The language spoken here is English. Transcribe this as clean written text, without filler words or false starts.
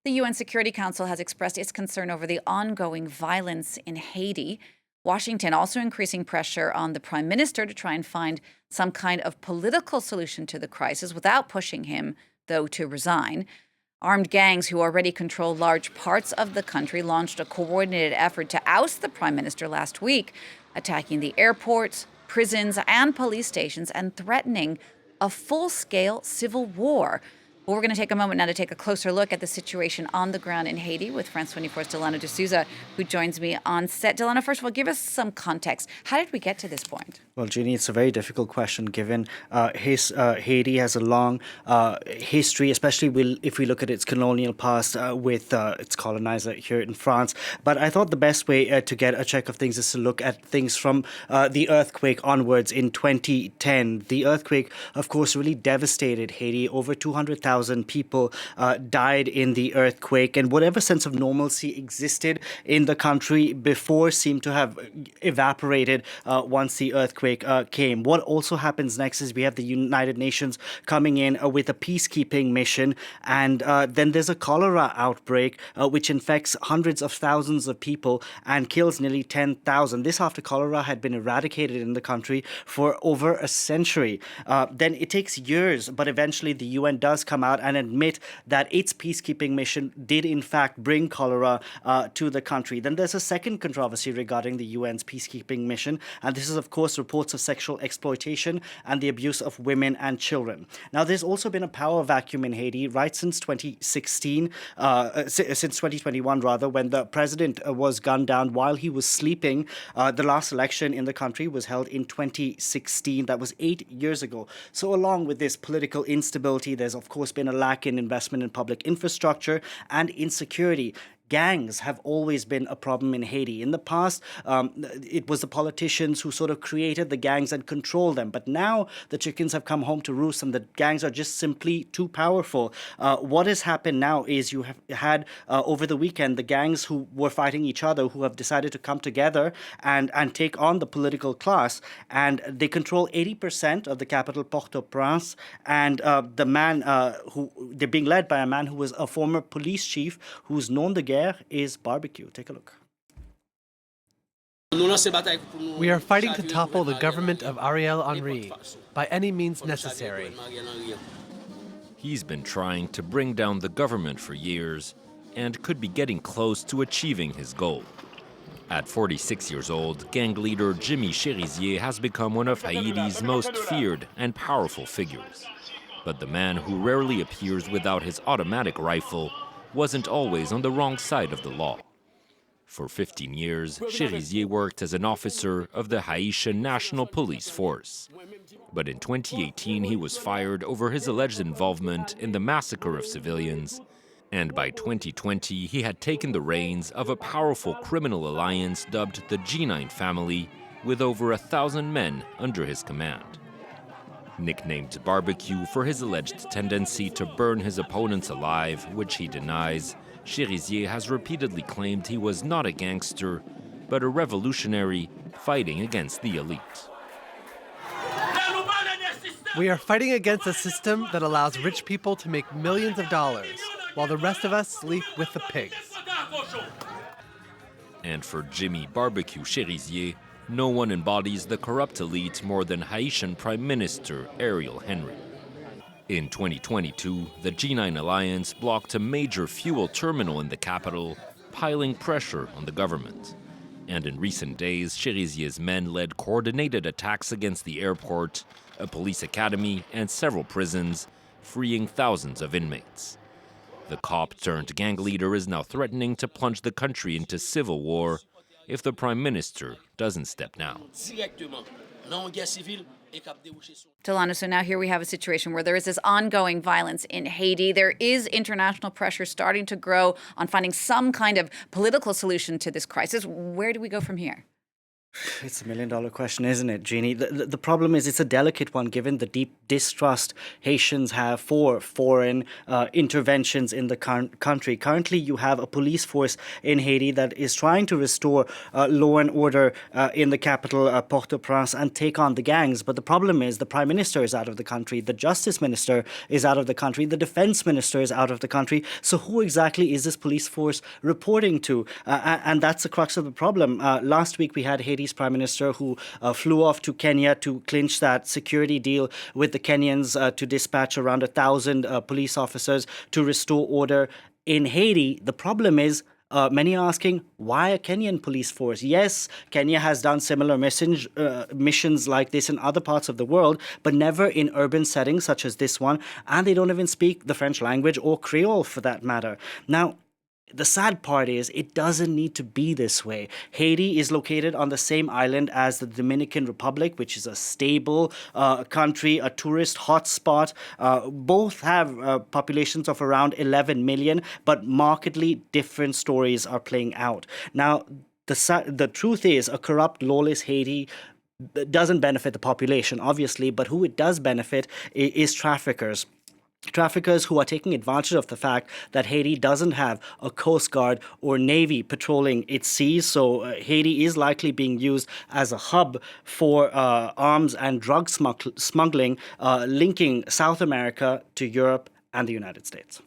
The UN Security Council has expressed its concern over the ongoing violence in Haiti. Washington also increasing pressure on the Prime Minister to try and find some kind of political solution to the crisis without pushing him, though, to resign. Armed gangs who already control large parts of the country launched a coordinated effort to oust the Prime Minister last week, attacking the airports, prisons, and police stations and threatening a full-scale civil war. Well, we're going to take a moment now to take a closer look at the situation on the ground in Haiti with France 24's Delano D'Souza, who joins me on set. Delano, first of all, give us some context. How did we get to this point? Well, Jeannie, it's a very difficult question given Haiti has a long history, especially if we look at its colonial past with its colonizer here in France. But I thought the best way to get a check of things is to look at things from the earthquake onwards in 2010. The earthquake, of course, really devastated Haiti. Over 200,000 people died in the earthquake, and whatever sense of normalcy existed in the country before seemed to have evaporated once the earthquake came. What also happens next is we have the United Nations coming in with a peacekeeping mission, and then there's a cholera outbreak which infects hundreds of thousands of people and kills nearly 10,000. This after cholera had been eradicated in the country for over a century. Then it takes years, but eventually the UN does come out and admit that its peacekeeping mission did in fact bring cholera to the country. Then there's a second controversy regarding the UN's peacekeeping mission, and this is of course reports of sexual exploitation and the abuse of women and children. Now there's also been a power vacuum in Haiti right since 2016, since 2021 rather, when the president was gunned down while he was sleeping. The last election in the country was held in 2016. That was 8 years ago. So along with this political instability, there's of course been a lack in investment in public infrastructure and insecurity. Gangs have always been a problem in Haiti. In the past, it was the politicians who sort of created the gangs and controlled them. But now the chickens have come home to roost and the gangs are just simply too powerful. What has happened now is you have had over the weekend the gangs who were fighting each other who have decided to come together and take on the political class. And they control 80% of the capital, Port-au-Prince. And the man they're being led by a man who was a former police chief who's known the gang is barbecue. Take a look. We are fighting to topple the government of Ariel Henry by any means necessary. He's been trying to bring down the government for years and could be getting close to achieving his goal. At 46 years old, gang leader Jimmy Cherizier has become one of Haiti's most feared and powerful figures. But the man who rarely appears without his automatic rifle wasn't always on the wrong side of the law. For 15 years, Cherizier worked as an officer of the Haitian National Police Force. But in 2018, he was fired over his alleged involvement in the massacre of civilians. And by 2020, he had taken the reins of a powerful criminal alliance dubbed the G9 family, with over 1,000 men under his command. Nicknamed Barbecue for his alleged tendency to burn his opponents alive, which he denies, Cherizier has repeatedly claimed he was not a gangster, but a revolutionary fighting against the elite. We are fighting against a system that allows rich people to make millions of dollars, while the rest of us sleep with the pigs. And for Jimmy Barbecue Cherizier, no one embodies the corrupt elite more than Haitian Prime Minister Ariel Henry. In 2022, the G9 alliance blocked a major fuel terminal in the capital, piling pressure on the government. And in recent days, Cherizier's men led coordinated attacks against the airport, a police academy, and several prisons, freeing thousands of inmates. The cop-turned-gang leader is now threatening to plunge the country into civil war if the Prime Minister doesn't step down. Delano, so now here we have a situation where there is this ongoing violence in Haiti. There is international pressure starting to grow on finding some kind of political solution to this crisis. Where do we go from here? It's $1 million question, isn't it, Jeannie? The problem is it's a delicate one given the deep distrust Haitians have for foreign interventions in the country. Currently, you have a police force in Haiti that is trying to restore law and order in the capital, Port-au-Prince, and take on the gangs. But the problem is the prime minister is out of the country, the justice minister is out of the country, the defense minister is out of the country. So who exactly is this police force reporting to? And that's the crux of the problem. Last week, we had Haiti's prime minister who flew off to Kenya to clinch that security deal with the Kenyans to dispatch around 1,000 police officers to restore order in Haiti. The problem is many are asking, why a Kenyan police force? Yes, Kenya has done similar missions like this in other parts of the world, but never in urban settings such as this one. And they don't even speak the French language or Creole for that matter. Now, the sad part is it doesn't need to be this way. Haiti is located on the same island as the Dominican Republic, which is a stable country, a tourist hotspot. Both have populations of around 11 million, but markedly different stories are playing out. Now, the truth is, a corrupt, lawless Haiti doesn't benefit the population, obviously, but who it does benefit is traffickers. Traffickers who are taking advantage of the fact that Haiti doesn't have a coast guard or navy patrolling its seas. So Haiti is likely being used as a hub for arms and drug smuggling, linking South America to Europe and the United States.